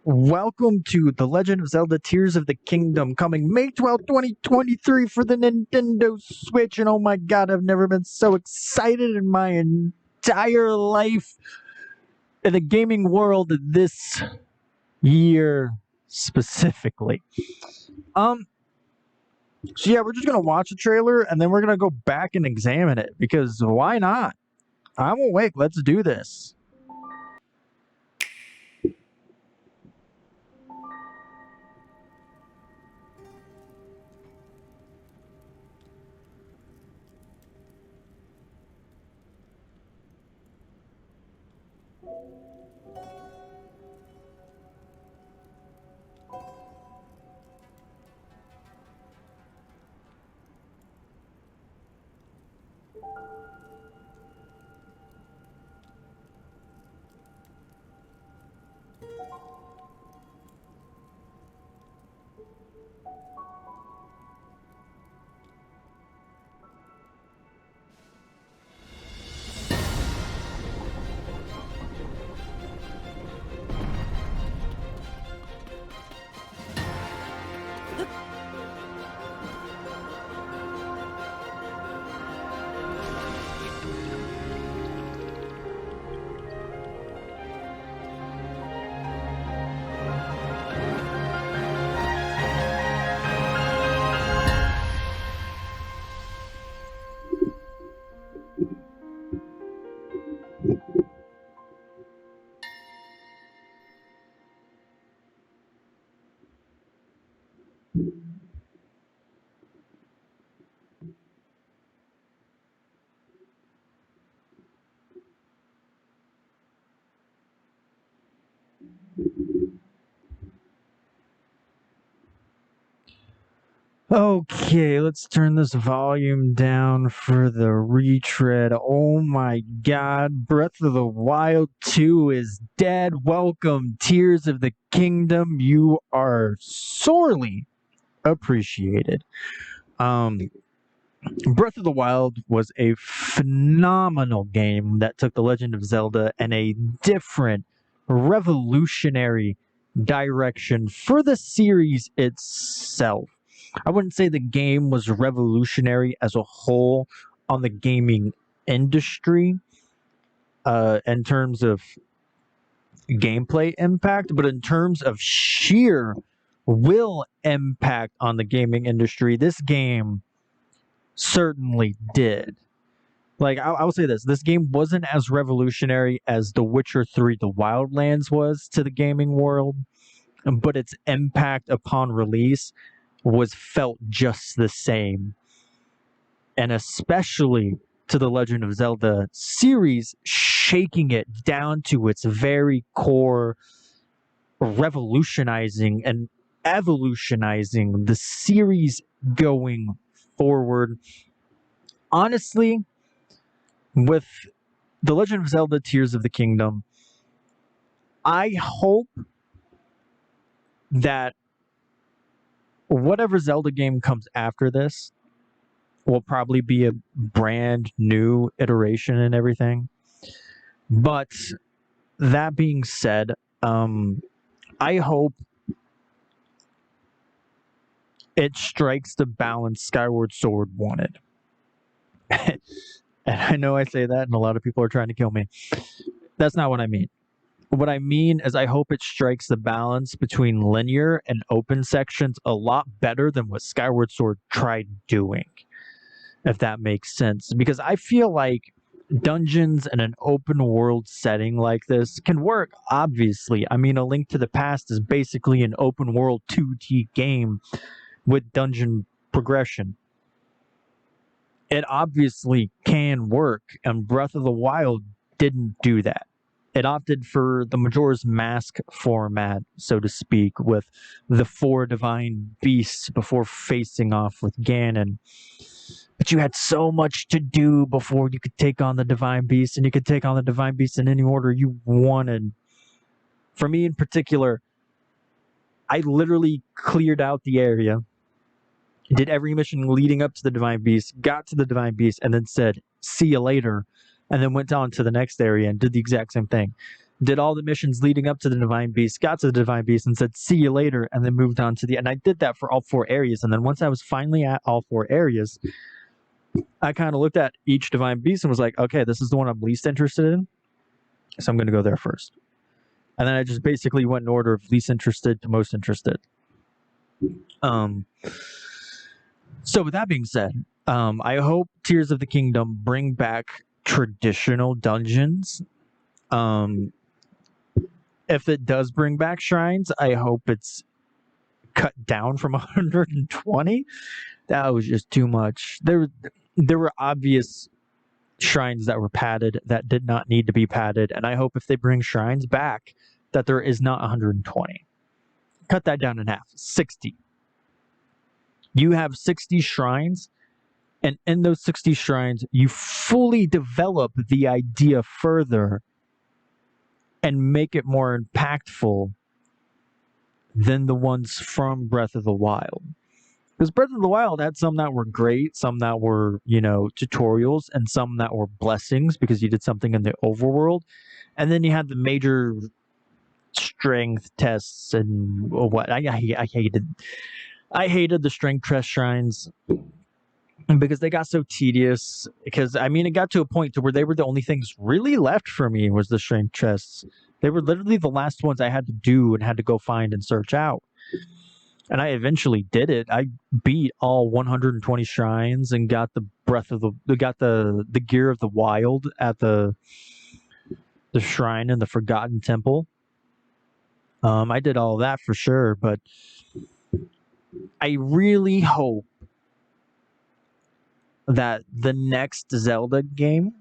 Welcome to The Legend of Zelda Tears of the Kingdom, coming May 12th, 2023 for the Nintendo Switch. And oh my god, I've never been so excited in my entire life in the gaming world this year specifically. So yeah, we're just gonna watch the trailer and then we're gonna go back and examine it because why not? I'm awake, let's do this. Okay, let's turn this volume down for the retread. Oh my god, Breath of the Wild 2 is dead. Welcome, Tears of the Kingdom. You are sorely appreciated. Breath of the Wild was a phenomenal game that took The Legend of Zelda in a different, revolutionary direction for the series itself. I wouldn't say the game was revolutionary as a whole on the gaming industry in terms of gameplay impact, but in terms of sheer will impact on the gaming industry, this game certainly did. Like, I will say this game wasn't as revolutionary as The Witcher 3 The Wildlands was to the gaming world, but its impact upon release was felt just the same. And especially to the Legend of Zelda series, shaking it down to its very core, revolutionizing and evolutionizing the series going forward. Honestly, with The Legend of Zelda Tears of the Kingdom, I hope that whatever Zelda game comes after this will probably be a brand new iteration and everything. But that being said, I hope it strikes the balance Skyward Sword wanted. And I know I say that and a lot of people are trying to kill me. That's not what I mean. What I mean is I hope it strikes the balance between linear and open sections a lot better than what Skyward Sword tried doing, if that makes sense. Because I feel like dungeons in an open world setting like this can work, obviously. I mean, A Link to the Past is basically an open world 2D game with dungeon progression. It obviously can work, and Breath of the Wild didn't do that. It opted for the Majora's Mask format, so to speak, with the 4 divine beasts before facing off with Ganon. But you had so much to do before you could take on the divine beast, and you could take on the divine beast in any order you wanted. For me in particular, I literally cleared out the area, did every mission leading up to the divine beast, got to the divine beast, and then said, "See you later," and then went on to the next area and did the exact same thing. did all the missions leading up to the Divine Beast, got to the Divine Beast and said, see you later, and then moved on to and I did that for all 4 areas. And then once I was finally at all 4 areas, I kind of looked at each Divine Beast and was like, okay, this is the one I'm least interested in, so I'm going to go there first. And then I just basically went in order of least interested to most interested. So with that being said, I hope Tears of the Kingdom bring back traditional dungeons. If it does bring back shrines, I hope it's cut down from 120. That was just too much. There were obvious shrines that were padded that did not need to be padded, and I hope if they bring shrines back that there is not 120. Cut that down in half. 60. You have 60 shrines, and in those 60 shrines, you fully develop the idea further and make it more impactful than the ones from Breath of the Wild. Because Breath of the Wild had some that were great, some that were, tutorials, and some that were blessings because you did something in the overworld. And then you had the major strength tests and what I hated the strength test shrines because they got so tedious. Because it got to a point to where they were the only things really left for me was the strength tests. They were literally the last ones I had to do and had to go find and search out. And I eventually did it. I beat all 120 shrines and got the the gear of the wild at the shrine in the Forgotten Temple. I did all of that for sure, but I really hope that the next Zelda game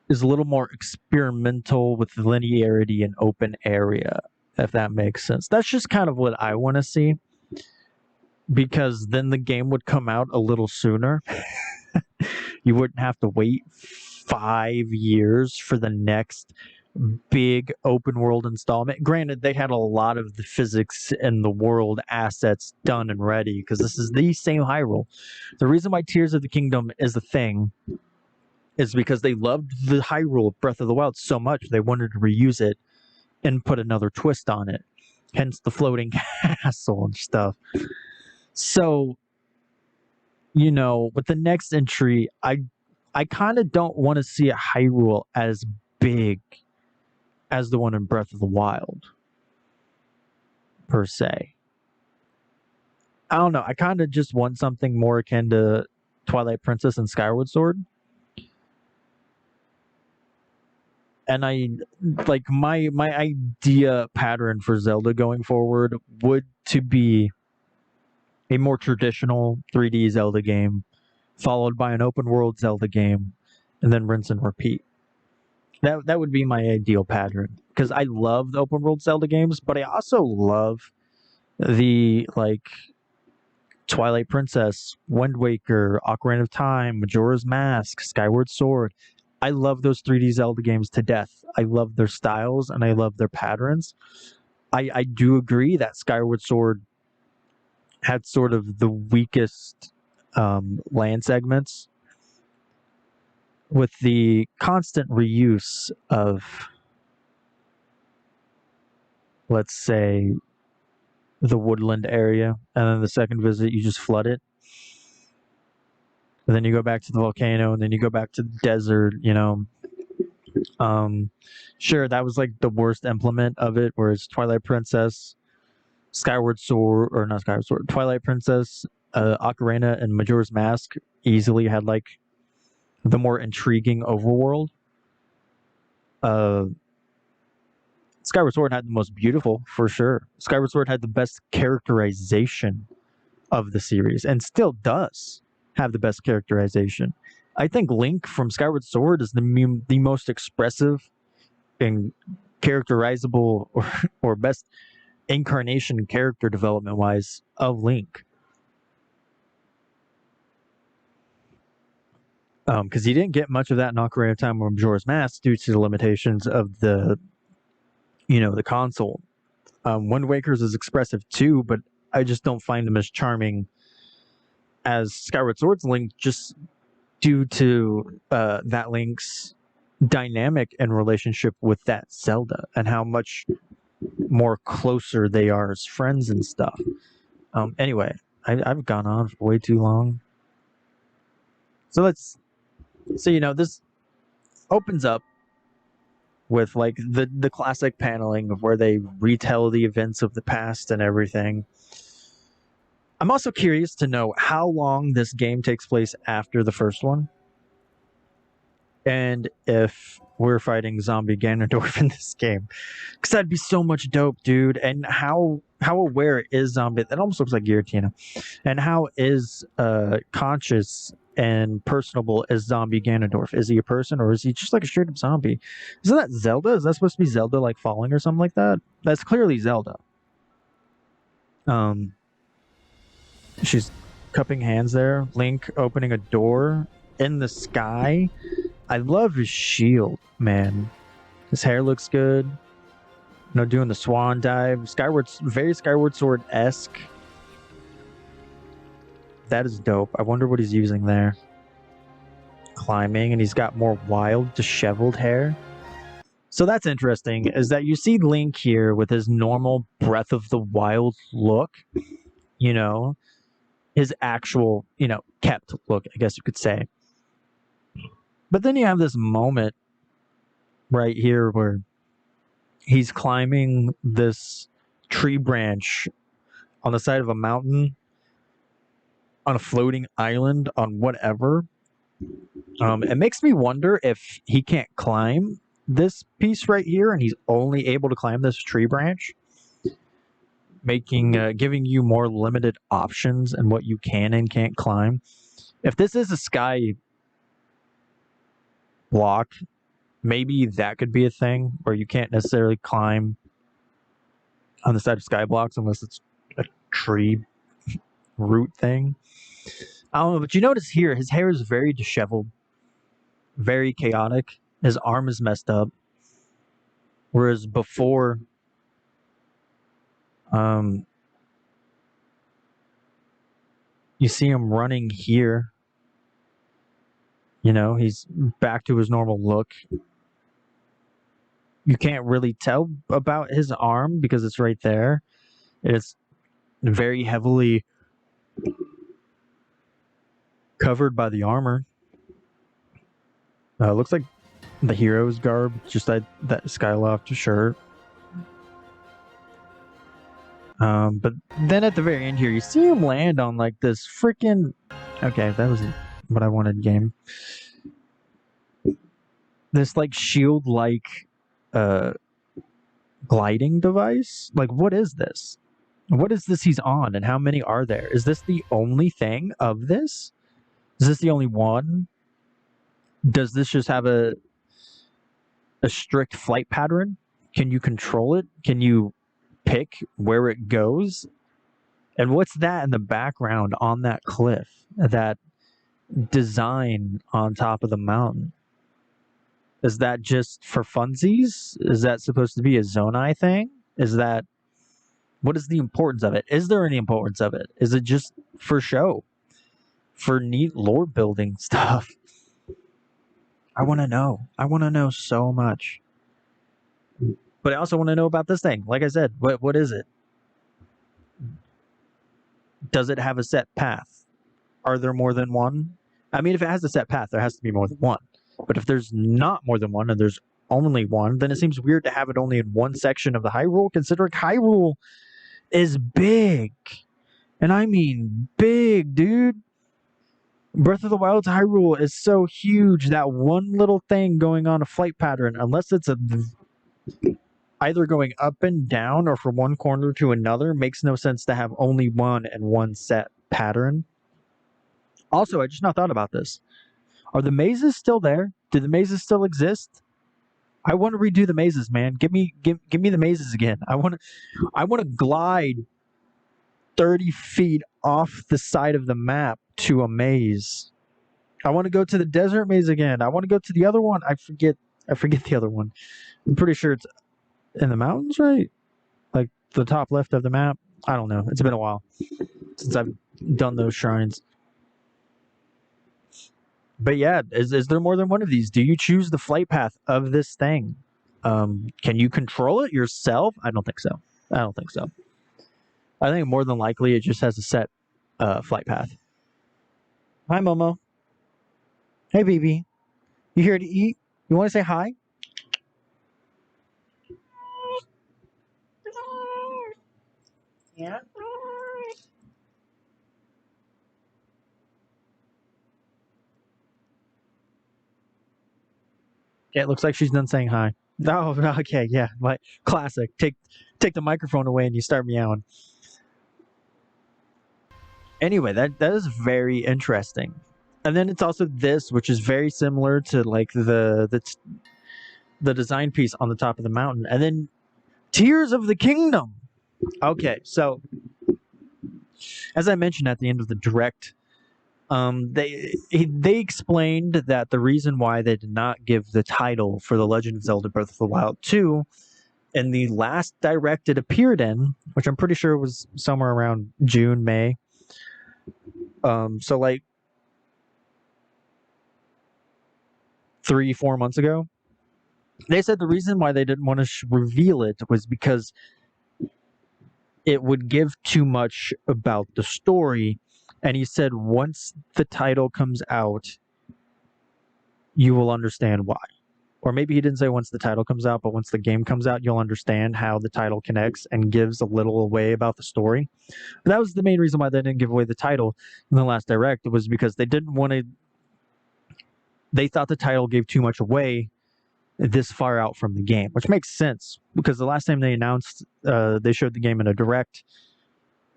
is a little more experimental with linearity and open area, if that makes sense. That's just kind of what I want to see, because then the game would come out a little sooner. You wouldn't have to wait 5 years for the next big open world installment. Granted, they had a lot of the physics and the world assets done and ready because this is the same Hyrule. The reason why Tears of the Kingdom is a thing is because they loved the Hyrule of Breath of the Wild so much they wanted to reuse it and put another twist on it. Hence the floating castle and stuff. So, with the next entry, I kind of don't want to see a Hyrule as big as the one in Breath of the Wild, per se. I don't know. I kind of just want something more akin to Twilight Princess and Skyward Sword. And my idea pattern for Zelda going forward would to be a more traditional 3D Zelda game, followed by an open world Zelda game, and then rinse and repeat. That would be my ideal pattern, because I love the open world Zelda games, but I also love the Twilight Princess, Wind Waker, Ocarina of Time, Majora's Mask, Skyward Sword. I love those 3D Zelda games to death. I love their styles and I love their patterns. I do agree that Skyward Sword had sort of the weakest land segments, with the constant reuse of, let's say, the woodland area, and then the second visit you just flood it. And then you go back to the volcano, and then you go back to the desert, Sure, that was the worst implement of it, whereas Twilight Princess, Skyward Sword, or not Skyward Sword, Twilight Princess, Ocarina, and Majora's Mask easily had the more intriguing overworld. Skyward Sword had the most beautiful, for sure. Skyward Sword had the best characterization of the series, and still does have the best characterization. I think Link from Skyward Sword is the most expressive and characterizable or best incarnation character development wise of Link. Because he didn't get much of that in Ocarina of Time or Majora's Mask due to the limitations of the console. Wind Waker's is expressive too, but I just don't find him as charming as Skyward Sword's Link, just due to that Link's dynamic and relationship with that Zelda and how much more closer they are as friends and stuff. Anyway, I've gone on for way too long. So this opens up with like the classic paneling of where they retell the events of the past and everything. I'm also curious to know how long this game takes place after the first one. And if we're fighting zombie Ganondorf in this game. Because that'd be so much dope, dude. And how aware is zombie? That almost looks like Giratina. And how is conscious and personable as zombie Ganondorf? Is he a person or is he just like a straight up zombie? Isn't that Zelda? Is that supposed to be Zelda like falling or something like that? That's clearly Zelda. She's cupping hands there. Link opening a door in the sky. I love his shield, man. His hair looks good. Doing the swan dive. Very Skyward Sword-esque. That is dope. I wonder what he's using there. Climbing, and he's got more wild, disheveled hair. So that's interesting, is that you see Link here with his normal Breath of the Wild look. His actual, kept look, I guess you could say. But then you have this moment right here where he's climbing this tree branch on the side of a mountain on a floating island on whatever. It makes me wonder if he can't climb this piece right here and he's only able to climb this tree branch, giving you more limited options in what you can and can't climb. If this is a sky block, maybe that could be a thing where you can't necessarily climb on the side of sky blocks unless it's a tree root thing. I don't know, but you notice here his hair is very disheveled, very chaotic. His arm is messed up. Whereas before, you see him running here. He's back to his normal look. You can't really tell about his arm because it's right there. It's very heavily covered by the armor. Looks like the hero's garb, just that Skyloft shirt. But then at the very end here, you see him land on like this freaking... Okay, that was what I wanted, game. This like shield-like gliding device? Like, what is this? What is this he's on, and how many are there? Is this the only thing of this? Is this the only one? Does this just have a strict flight pattern? Can you control it? Can you pick where it goes? And what's that in the background on that cliff? That design on top of the mountain? Is that just for funsies? Is that supposed to be a Zonai thing? What is the importance of it? Is there any importance of it? Is it just for show? For neat lore building stuff? I want to know. I want to know so much. But I also want to know about this thing. Like I said, what is it? Does it have a set path? Are there more than one? I mean, if it has a set path, there has to be more than one. But if there's not more than one and there's only one, then it seems weird to have it only in one section of the Hyrule, considering Hyrule is big. And I mean big, dude. Breath of the Wild's Hyrule is so huge that one little thing going on a flight pattern, unless it's either going up and down or from one corner to another, makes no sense to have only one and one set pattern. Also, I just not thought about this. Are the mazes still there? Do the mazes still exist? I want to redo the mazes, man. Give me the mazes again. I want to glide 30 feet off the side of the map to a maze. I want to go to the desert maze again. I want to go to the other one. I forget the other one. I'm pretty sure it's in the mountains, right? Like the top left of the map. I don't know. It's been a while since I've done those shrines. But yeah, is there more than one of these? Do you choose the flight path of this thing? Can you control it yourself? I don't think so. I don't think so. I think more than likely it just has a set flight path. Hi, Momo. Hey, baby. You here to eat? You want to say hi? Yeah. Yeah, it looks like she's done saying hi. Oh, okay, yeah, like classic. Take the microphone away and you start meowing. Anyway, that is very interesting. And then it's also this, which is very similar to like the design piece on the top of the mountain, and then Tears of the Kingdom. Okay, so as I mentioned at the end of the direct, they explained that the reason why they did not give the title for The Legend of Zelda: Breath of the Wild 2 in the last direct it appeared in, which I'm pretty sure was somewhere around June, May. So like 3-4 months ago, they said the reason why they didn't want to reveal it was because it would give too much about the story. And he said once the title comes out, you will understand why. Or maybe he didn't say once the title comes out, but once the game comes out, you'll understand how the title connects and gives a little away about the story. But that was the main reason why they didn't give away the title in the last direct, was because they didn't want to. They thought the title gave too much away this far out from the game, which makes sense because the last time they announced, they showed the game in a direct,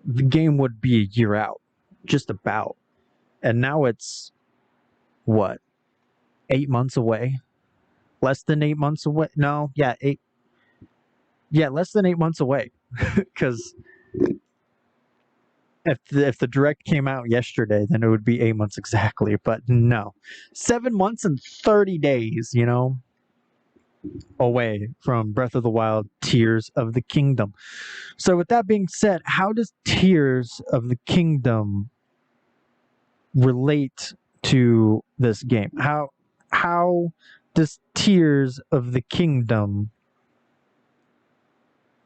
the game would be a year out, just about. And now it's what, 8 months away? Less than 8 months away? No, yeah, eight. Yeah, less than 8 months away. Because if the direct came out yesterday, then it would be 8 months exactly. But no, 7 months and 30 days. Away from Breath of the Wild: Tears of the Kingdom. So, with that being said, how does Tears of the Kingdom relate to this game? How does Tears of the Kingdom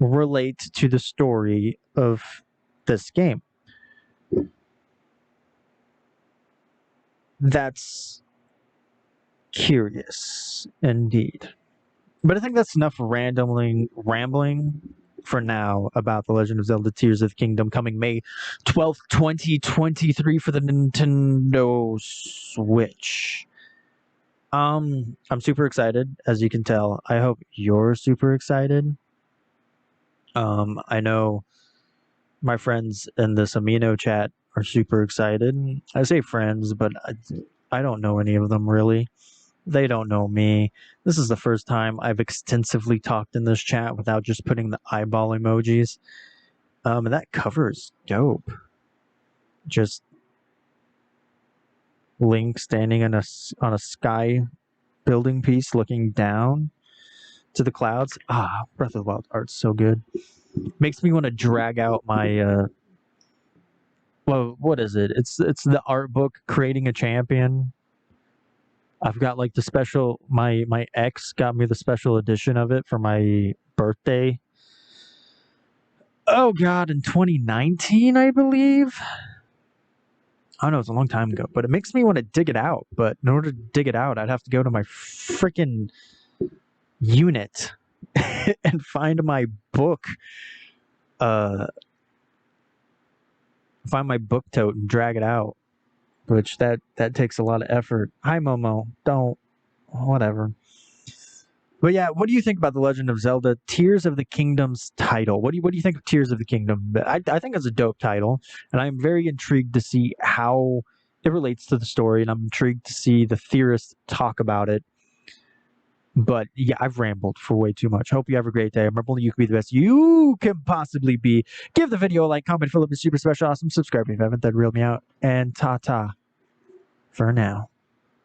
relate to the story of this game? That's curious indeed. But I think that's enough rambling for now about The Legend of Zelda: Tears of the Kingdom, coming May 12th, 2023 for the Nintendo Switch. I'm super excited, as you can tell. I hope you're super excited. I know my friends in this Amino chat are super excited. I say friends, but I don't know any of them really. They don't know me. This is the first time I've extensively talked in this chat without just putting the eyeball emojis. And that cover is dope. Just Link standing on a sky building piece looking down to the clouds. Breath of the Wild art's so good. Makes me want to drag out my well, what is it? It's the art book Creating a Champion. I've got like the special. My ex got me the special edition of it for my birthday. Oh God, in 2019, I believe. I don't know, it's a long time ago, but it makes me want to dig it out. But in order to dig it out, I'd have to go to my freaking unit and find my book. Find my book tote and drag it out, which that takes a lot of effort. Hi, Momo. Don't. Whatever. But yeah, what do you think about The Legend of Zelda: Tears of the Kingdom's title? What do you think of Tears of the Kingdom? I think it's a dope title, and I'm very intrigued to see how it relates to the story, and I'm intrigued to see the theorists talk about it. But yeah, I've rambled for way too much. Hope you have a great day. Remember, you can be the best you can possibly be. Give the video a like, comment, Philip is super special, awesome. Subscribe if you haven't. That'd reel me out. And ta-ta for now.